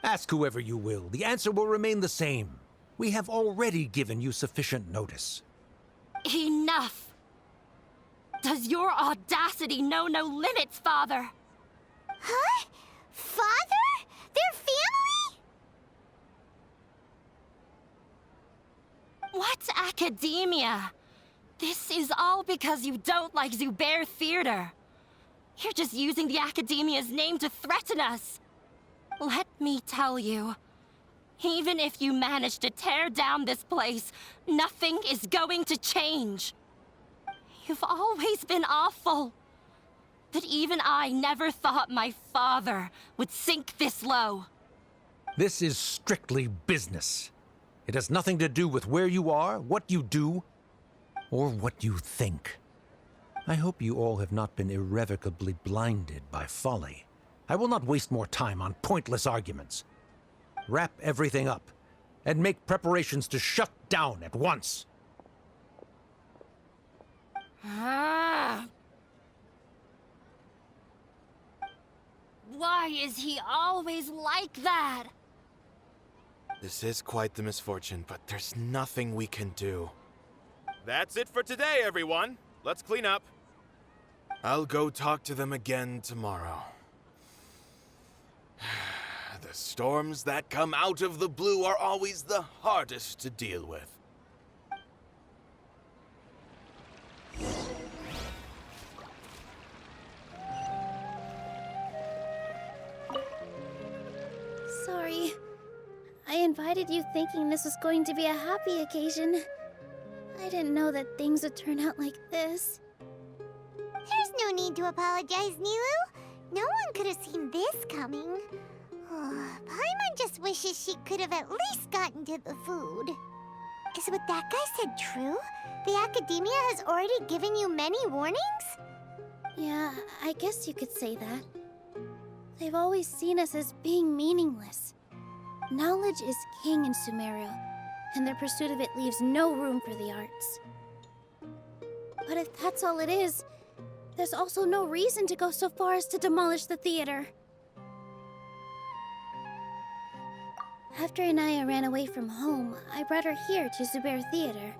Ask whoever you will. The answer will remain the same. We have already given you sufficient notice. Enough! Does your audacity know no limits, Father? Huh? Father? Their family? What academia? This is all because you don't like Zubair Theater. You're just using the academia's name to threaten us. Let me tell you, even if you manage to tear down this place, nothing is going to change. You've always been awful. But even I never thought my father would sink this low. This is strictly business. It has nothing to do with where you are, what you do, or what you think. I hope you all have not been irrevocably blinded by folly. I will not waste more time on pointless arguments. Wrap everything up, and make preparations to shut down at once. Why is he always like that? This is quite the misfortune, but there's nothing we can do. That's it for today, everyone. Let's clean up. I'll go talk to them again tomorrow. The storms that come out of the blue are always the hardest to deal with. Sorry. I invited you thinking this was going to be a happy occasion. I didn't know that things would turn out like this. There's no need to apologize, Nilu. No one could have seen this coming. Paimon just wishes she could have at least gotten to the food. Is what that guy said true? The Academia has already given you many warnings? Yeah, I guess you could say that. They've always seen us as being meaningless. Knowledge is king in Sumeria, and their pursuit of it leaves no room for the arts. But if that's all it is, there's also no reason to go so far as to demolish the theater. After Anaya ran away from home, I brought her here to Zubair Theater.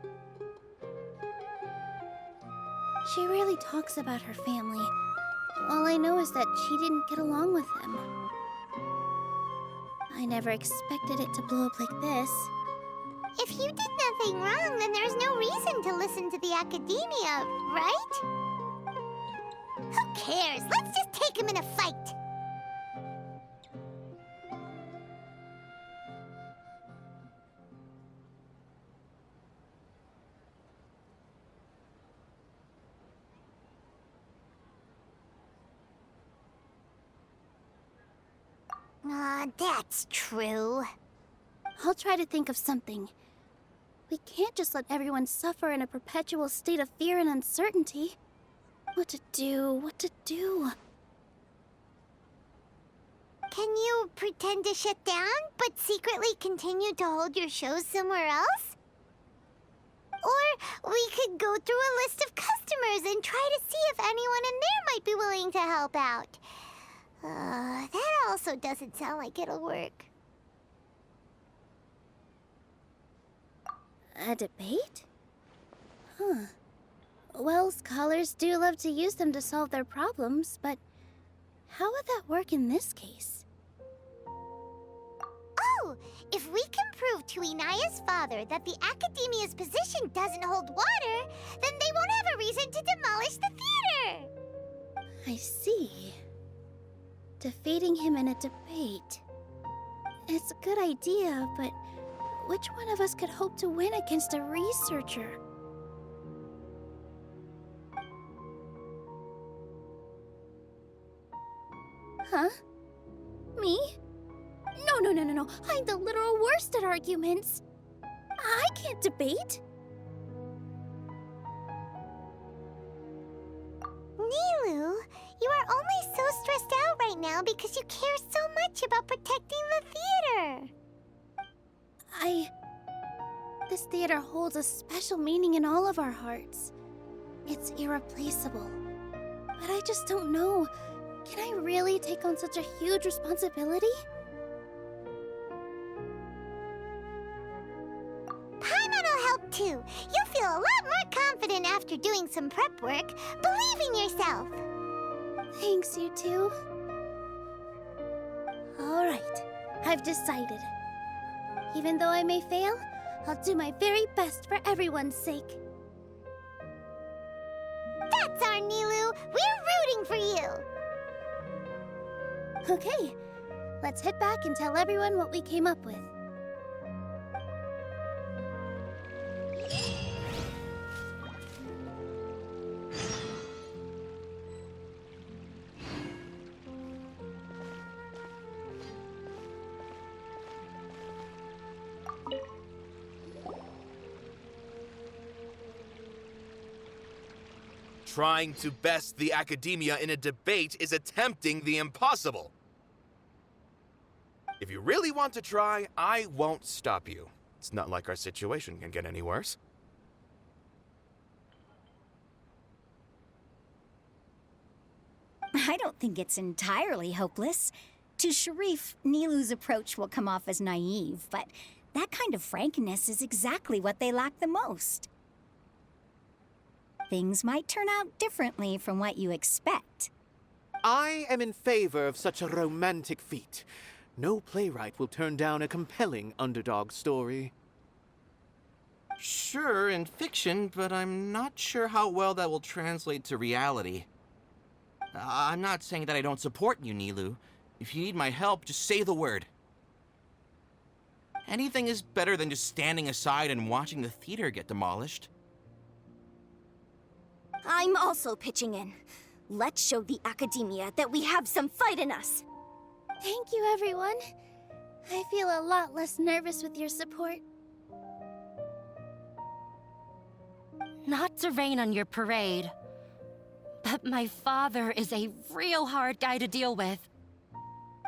She rarely talks about her family. All I know is that she didn't get along with them. I never expected it to blow up like this. If you did nothing wrong, then there's no reason to listen to the Academia, right? Who cares? Let's just take him in a fight! That's true. I'll try to think of something. We can't just let everyone suffer in a perpetual state of fear and uncertainty. What to do? Can you pretend to shut down, but secretly continue to hold your shows somewhere else? Or we could go through a list of customers and try to see if anyone in there might be willing to help out. That also doesn't sound like it'll work. A debate? Huh. Well, scholars do love to use them to solve their problems, but how would that work in this case? Oh, if we can prove to Inaya's father that the Academia's position doesn't hold water, then they won't have a reason to demolish the theater! I see. Defeating him in a debate. It's a good idea, but which one of us could hope to win against a researcher? Huh? Me? No. I'm the literal worst at arguments. I can't debate. Nilu, you are only so stressed out right now because you care so much about protecting the theater. This theater holds a special meaning in all of our hearts. It's irreplaceable. But I just don't know. Can I really take on such a huge responsibility? too. You'll feel a lot more confident after doing some prep work. Believe in yourself. Thanks, you two. Alright, I've decided. Even though I may fail, I'll do my very best for everyone's sake. That's our Nilu. We're rooting for you. Okay, let's head back and tell everyone what we came up with. Trying to best the academia in a debate is attempting the impossible. If you really want to try, I won't stop you. It's not like our situation can get any worse. I don't think it's entirely hopeless. To Sharif, Nilu's approach will come off as naive, but that kind of frankness is exactly what they lack the most. Things might turn out differently from what you expect. I am in favor of such a romantic feat. No playwright will turn down a compelling underdog story. Sure, in fiction, but I'm not sure how well that will translate to reality. I'm not saying that I don't support you, Nilu. If you need my help, just say the word. Anything is better than just standing aside and watching the theater get demolished. I'm also pitching in. Let's show the academia that we have some fight in us. Thank you, everyone. I feel a lot less nervous with your support. Not to rain on your parade, but my father is a real hard guy to deal with.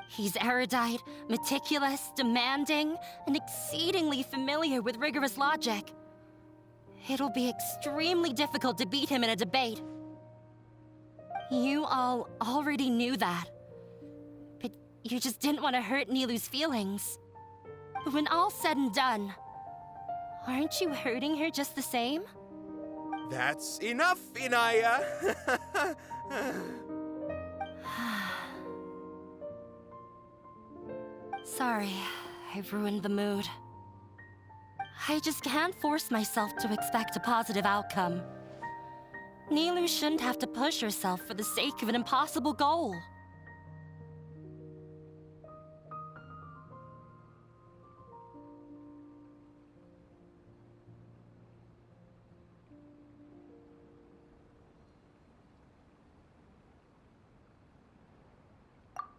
He's erudite, meticulous, demanding, and exceedingly familiar with rigorous logic. It'll be extremely difficult to beat him in a debate. You all already knew that. But you just didn't want to hurt Nilu's feelings. But when all's said and done, aren't you hurting her just the same? That's enough, Inaya! Sorry, I ruined the mood. I just can't force myself to expect a positive outcome. Nilu shouldn't have to push herself for the sake of an impossible goal.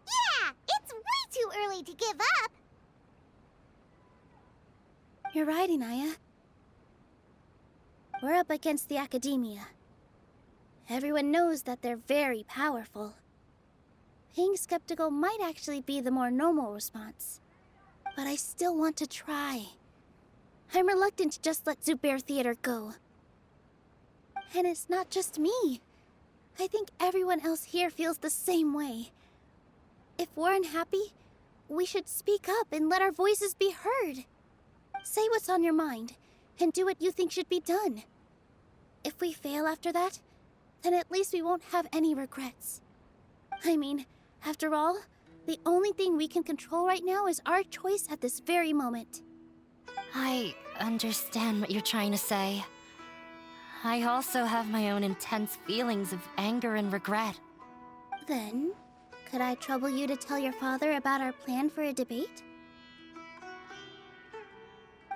Yeah, it's way too early to give up. You're right, Inaya. We're up against the academia. Everyone knows that they're very powerful. Being skeptical might actually be the more normal response. But I still want to try. I'm reluctant to just let Zubair Theater go. And it's not just me. I think everyone else here feels the same way. If we're unhappy, we should speak up and let our voices be heard. Say what's on your mind, and do what you think should be done. If we fail after that, then at least we won't have any regrets. I mean, after all, the only thing we can control right now is our choice at this very moment. I understand what you're trying to say. I also have my own intense feelings of anger and regret. Then, could I trouble you to tell your father about our plan for a debate?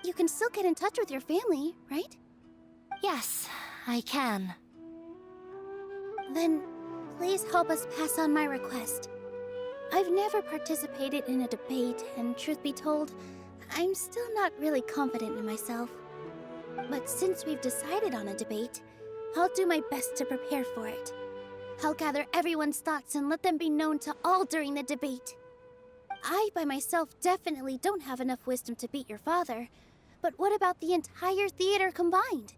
You can still get in touch with your family, right? Yes, I can. Then, please help us pass on my request. I've never participated in a debate, and truth be told, I'm still not really confident in myself. But since we've decided on a debate, I'll do my best to prepare for it. I'll gather everyone's thoughts and let them be known to all during the debate. I, by myself, definitely don't have enough wisdom to beat your father. But what about the entire theater combined?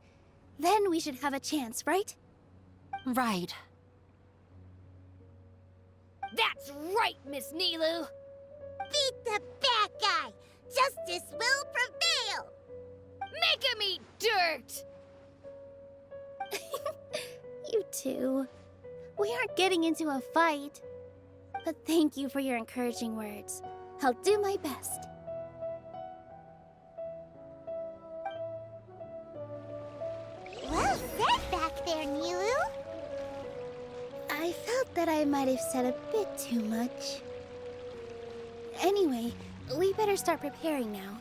Then we should have a chance, right? Right. That's right, Miss Nilu. Beat the bad guy. Justice will prevail. Make him eat dirt! You two. We aren't getting into a fight. But thank you for your encouraging words. I'll do my best. Well said back there, Nilu. I felt that I might have said a bit too much. Anyway, we better start preparing now.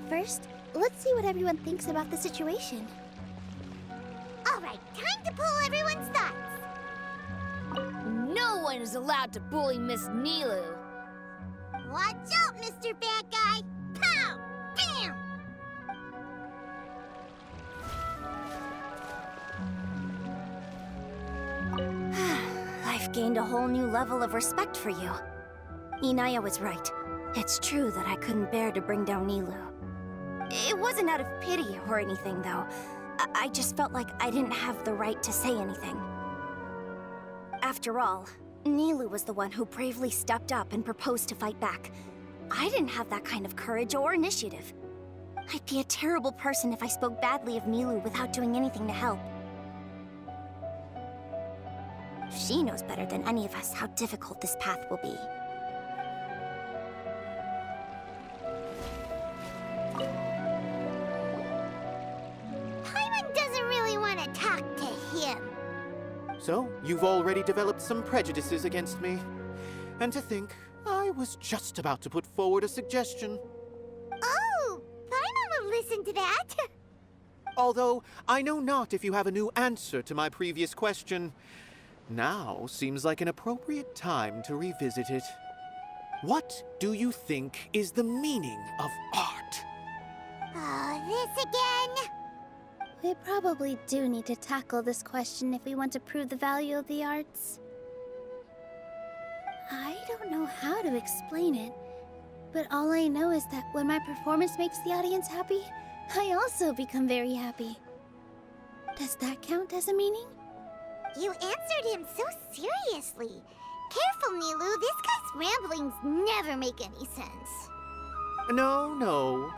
First, let's see what everyone thinks about the situation. All right, time to pull everyone's thoughts. No one is allowed to bully Miss Nilu. Watch out, Mr. Bad Guy. Pow! Bam! I've gained a whole new level of respect for you. Inaya was right. It's true that I couldn't bear to bring down Nilu. It wasn't out of pity or anything, though. I just felt like I didn't have the right to say anything. After all, Nilu was the one who bravely stepped up and proposed to fight back. I didn't have that kind of courage or initiative. I'd be a terrible person if I spoke badly of Nilu without doing anything to help. She knows better than any of us how difficult this path will be. Paimon doesn't really want to talk to him. So, you've already developed some prejudices against me. And to think, I was just about to put forward a suggestion. Oh, Paimon will listen to that. Although, I know not if you have a new answer to my previous question. Now seems like an appropriate time to revisit it. What do you think is the meaning of art? Oh, this again? We probably do need to tackle this question if we want to prove the value of the arts. I don't know how to explain it, but all I know is that when my performance makes the audience happy, I also become very happy. Does that count as a meaning? You answered him so seriously. Careful, Nilu. This guy's ramblings never make any sense. No.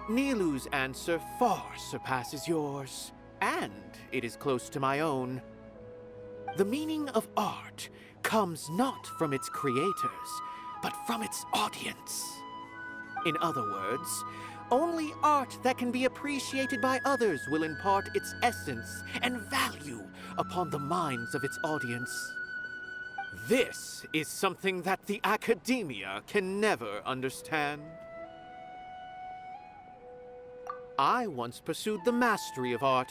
Nilu's answer far surpasses yours, and it is close to my own. The meaning of art comes not from its creators, but from its audience. In other words, only art that can be appreciated by others will impart its essence and value upon the minds of its audience. This is something that the academia can never understand. I once pursued the mastery of art,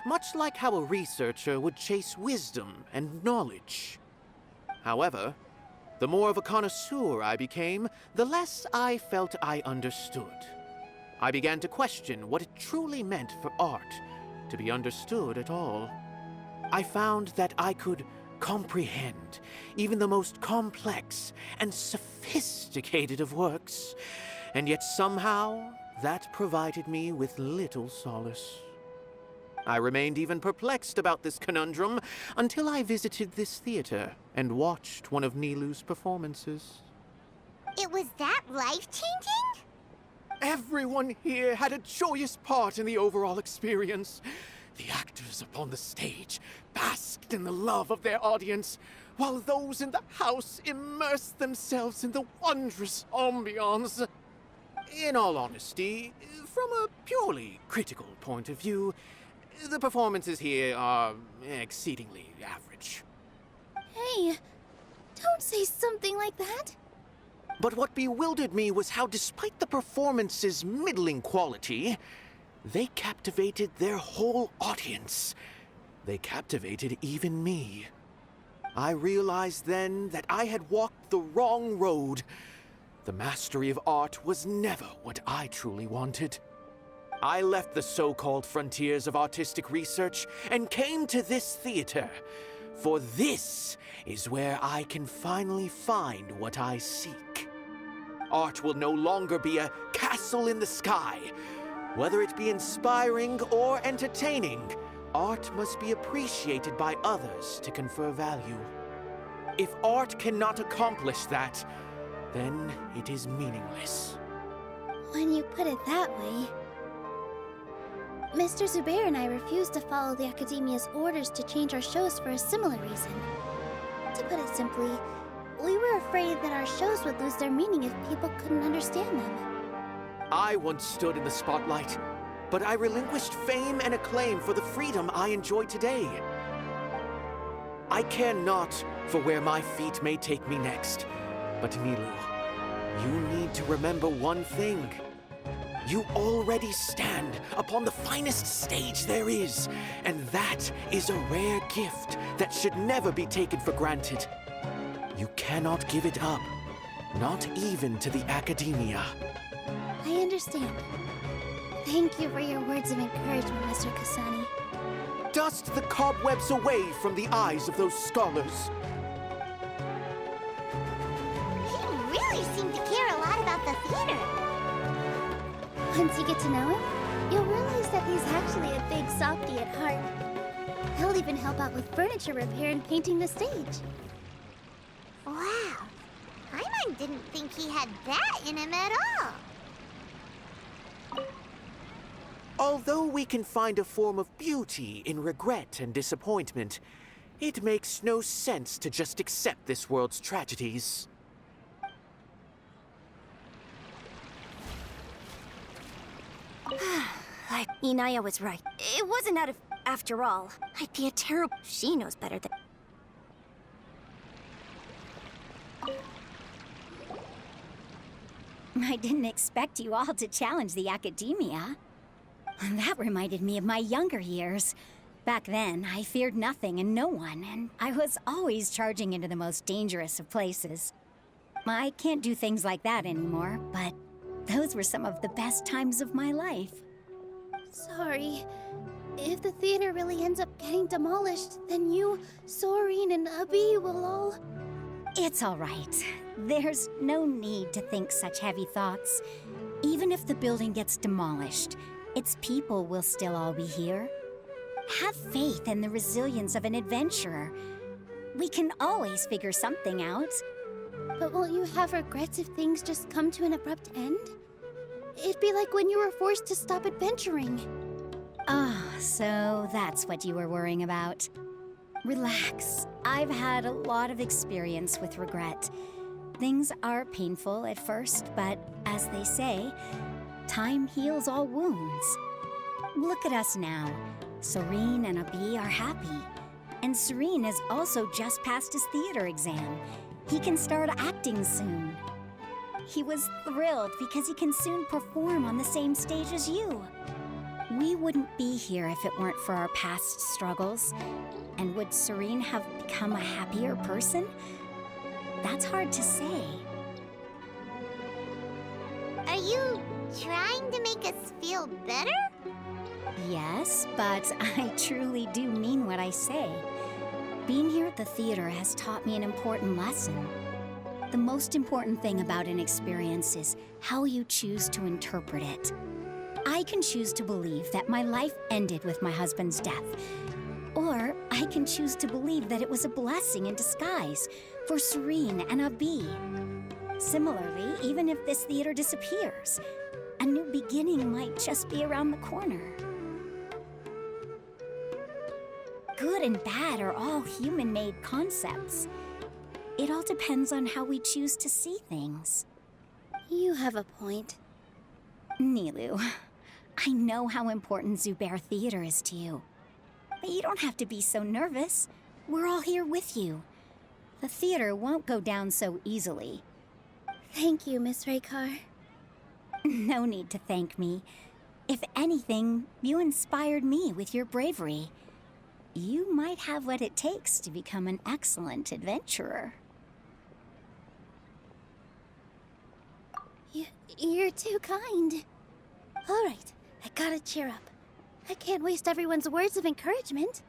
much like how a researcher would chase wisdom and knowledge. However, the more of a connoisseur I became, the less I felt I understood. I began to question what it truly meant for art to be understood at all. I found that I could comprehend even the most complex and sophisticated of works, and yet somehow that provided me with little solace. I remained even perplexed about this conundrum until I visited this theater and watched one of Nilu's performances. It was that life-changing? Everyone here had a joyous part in the overall experience. The actors upon the stage basked in the love of their audience, while those in the house immersed themselves in the wondrous ambiance. In all honesty, from a purely critical point of view, the performances here are exceedingly average. Hey, don't say something like that. But what bewildered me was how, despite the performance's middling quality, they captivated their whole audience. They captivated even me. I realized then that I had walked the wrong road. The mastery of art was never what I truly wanted. I left the so-called frontiers of artistic research and came to this theater, for this is where I can finally find what I seek. Art will no longer be a castle in the sky. Whether it be inspiring or entertaining, art must be appreciated by others to confer value. If art cannot accomplish that, then it is meaningless. When you put it that way, Mr. Zubair and I refused to follow the Academia's orders to change our shows for a similar reason. To put it simply, we were afraid that our shows would lose their meaning if people couldn't understand them. I once stood in the spotlight, but I relinquished fame and acclaim for the freedom I enjoy today. I care not for where my feet may take me next, but Nilou, you need to remember one thing. You already stand upon the finest stage there is, and that is a rare gift that should never be taken for granted. You cannot give it up, not even to the Academia. I understand. Thank you for your words of encouragement, Mr. Kasani. Dust the cobwebs away from the eyes of those scholars. He really seemed to care a lot about the theater. Once you get to know him, you'll realize that he's actually a big softy at heart. He'll even help out with furniture repair and painting the stage. Wow. Paimon didn't think he had that in him at all. Although we can find a form of beauty in regret and disappointment, it makes no sense to just accept this world's tragedies. Inaya was right. It wasn't out of... After all, I'd be a terrible... She knows better than... I didn't expect you all to challenge the Academia. That reminded me of my younger years. Back then, I feared nothing and no one, and I was always charging into the most dangerous of places. I can't do things like that anymore, but those were some of the best times of my life. Sorry. If the theater really ends up getting demolished, then you, Soren, and Abi will all... It's all right. There's no need to think such heavy thoughts. Even if the building gets demolished, its people will still all be here. Have faith in the resilience of an adventurer. We can always figure something out. But won't you have regrets if things just come to an abrupt end? It'd be like when you were forced to stop adventuring. Ah, so that's what you were worrying about. Relax. I've had a lot of experience with regret. Things are painful at first, but as they say, time heals all wounds. Look at us now. Serene and Abi are happy. And Serene has also just passed his theater exam. He can start acting soon. He was thrilled because he can soon perform on the same stage as you. We wouldn't be here if it weren't for our past struggles. And would Serene have become a happier person? That's hard to say. Are you trying to make us feel better? Yes, but I truly do mean what I say. Being here at the theater has taught me an important lesson. The most important thing about an experience is how you choose to interpret it. I can choose to believe that my life ended with my husband's death. Or I can choose to believe that it was a blessing in disguise for Serene and Abi. Similarly, even if this theater disappears, a new beginning might just be around the corner. Good and bad are all human-made concepts. It all depends on how we choose to see things. You have a point. Nilou, I know how important Zubair Theater is to you. But you don't have to be so nervous. We're all here with you. The theater won't go down so easily. Thank you, Miss Raykar. No need to thank me. If anything, you inspired me with your bravery. You might have what it takes to become an excellent adventurer. You're too kind. All right, I gotta cheer up. I can't waste everyone's words of encouragement.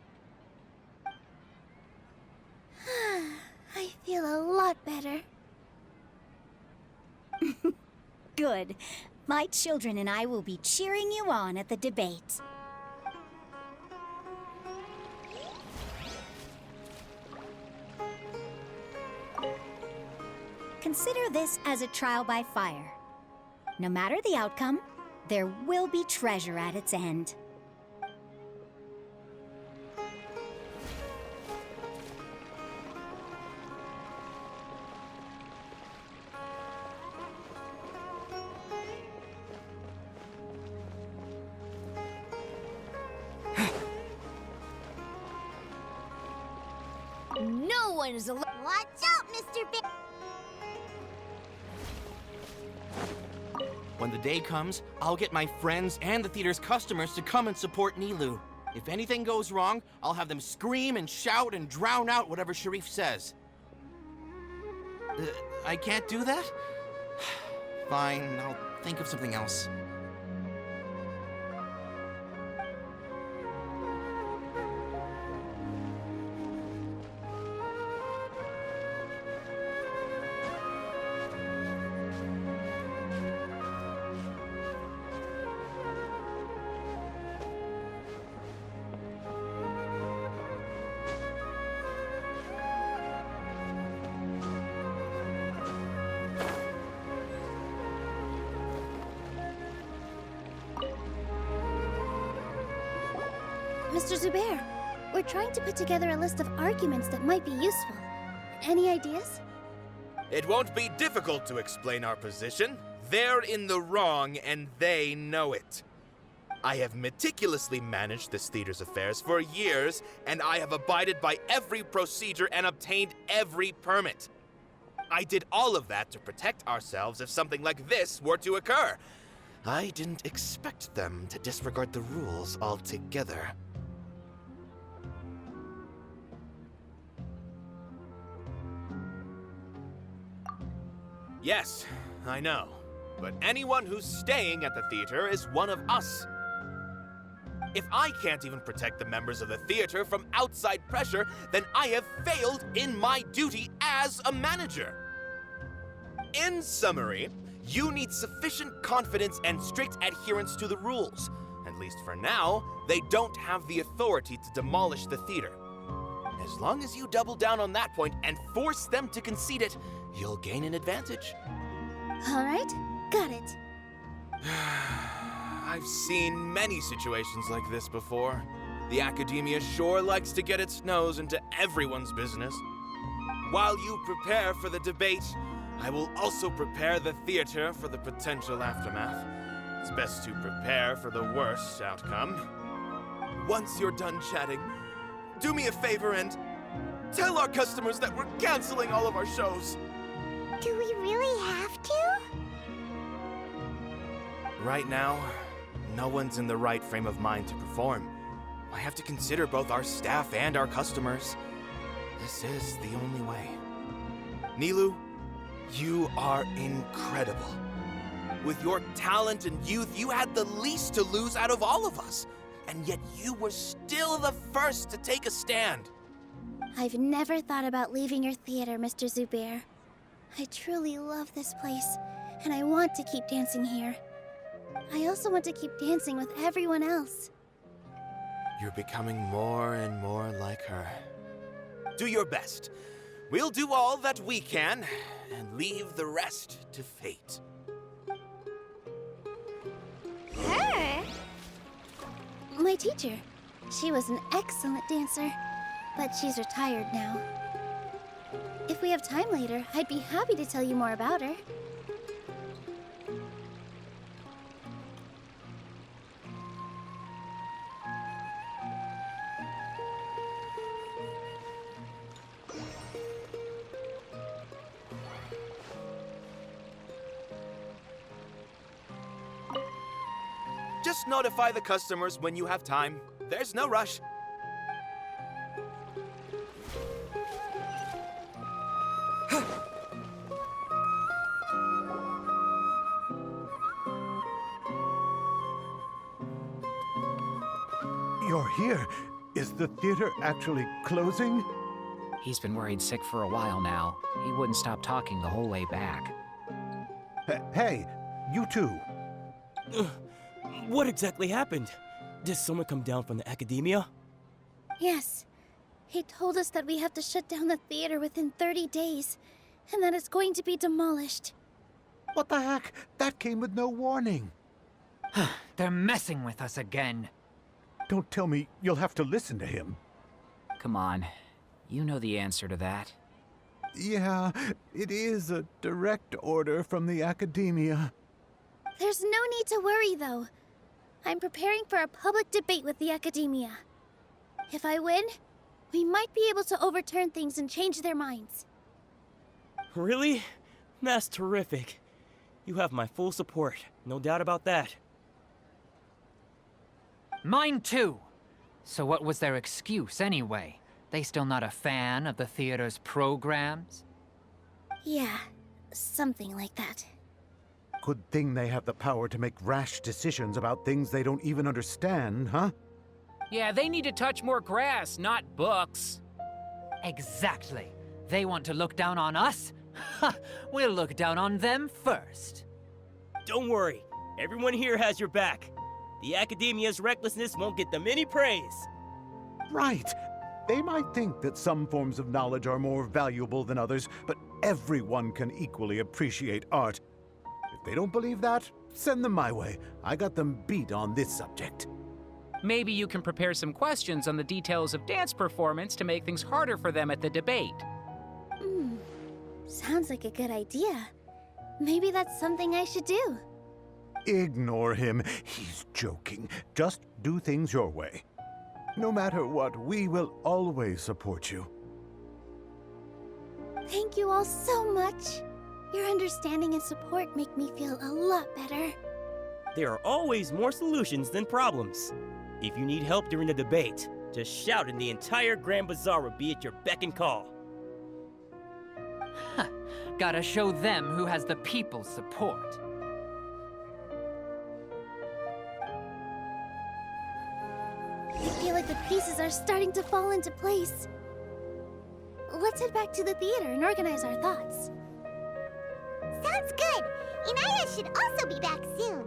I feel a lot better. Good. My children and I will be cheering you on at the debate. Consider this as a trial by fire. No matter the outcome, there will be treasure at its end. one is allowed. Watch out, Mr. Bear! When the day comes, I'll get my friends and the theater's customers to come and support Nilou. If anything goes wrong, I'll have them scream and shout and drown out whatever Sharif says. I can't do that? Fine, I'll think of something else. Mr. Zubair, we're trying to put together a list of arguments that might be useful. Any ideas? It won't be difficult to explain our position. They're in the wrong, and they know it. I have meticulously managed this theater's affairs for years, and I have abided by every procedure and obtained every permit. I did all of that to protect ourselves if something like this were to occur. I didn't expect them to disregard the rules altogether. Yes, I know. But anyone who's staying at the theater is one of us. If I can't even protect the members of the theater from outside pressure, then I have failed in my duty as a manager. In summary, you need sufficient confidence and strict adherence to the rules. At least for now, they don't have the authority to demolish the theater. As long as you double down on that point and force them to concede it, you'll gain an advantage. All right, got it. I've seen many situations like this before. The academia sure likes to get its nose into everyone's business. While you prepare for the debate, I will also prepare the theater for the potential aftermath. It's best to prepare for the worst outcome. Once you're done chatting, do me a favor and tell our customers that we're canceling all of our shows. Do we really have to? Right now, no one's in the right frame of mind to perform. I have to consider both our staff and our customers. This is the only way. Nilou, you are incredible. With your talent and youth, you had the least to lose out of all of us. And yet you were still the first to take a stand. I've never thought about leaving your theater, Mr. Zubair. I truly love this place, and I want to keep dancing here. I also want to keep dancing with everyone else. You're becoming more and more like her. Do your best. We'll do all that we can, and leave the rest to fate. Her? My teacher. She was an excellent dancer, but she's retired now. If we have time later, I'd be happy to tell you more about her. Just notify the customers when you have time. There's no rush. You're here. Is the theater actually closing? He's been worried sick for a while now. He wouldn't stop talking the whole way back. Hey, you two. What exactly happened? Did someone come down from the academia? Yes. He told us that we have to shut down the theater within 30 days, and that it's going to be demolished. What the heck? That came with no warning. They're messing with us again. Don't tell me you'll have to listen to him. Come on. You know the answer to that. Yeah, it is a direct order from the academia. There's no need to worry, though. I'm preparing for a public debate with the academia. If I win, we might be able to overturn things and change their minds. Really? That's terrific. You have my full support, no doubt about that. Mine too. So what was their excuse anyway? They still not a fan of the theater's programs? Yeah, something like that. Good thing they have the power to make rash decisions about things they don't even understand, huh? Yeah, they need to touch more grass, not books. Exactly. They want to look down on us? Ha! We'll look down on them first. Don't worry, everyone here has your back. The Academia's recklessness won't get them any praise. Right. They might think that some forms of knowledge are more valuable than others, but everyone can equally appreciate art. If they don't believe that, send them my way. I got them beat on this subject. Maybe you can prepare some questions on the details of dance performance to make things harder for them at the debate. Sounds like a good idea. Maybe that's something I should do. Ignore him. He's joking. Just do things your way. No matter what, we will always support you. Thank you all so much. Your understanding and support make me feel a lot better. There are always more solutions than problems. If you need help during the debate, just shout and the entire Grand Bazaar will be at your beck and call. Huh. Gotta show them who has the people's support. I feel like the pieces are starting to fall into place. Let's head back to the theater and organize our thoughts. Sounds good. Inaya should also be back soon.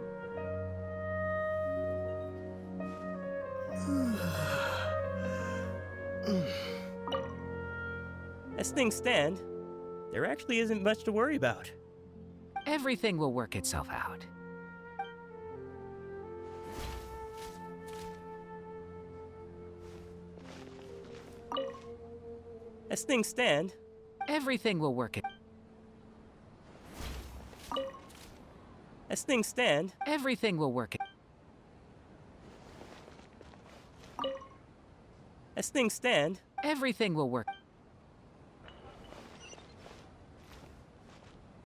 As things stand, there actually isn't much to worry about. Everything will work itself out. As things stand, Everything will work it. as things stand, Everything will work it. as things stand, Everything will work.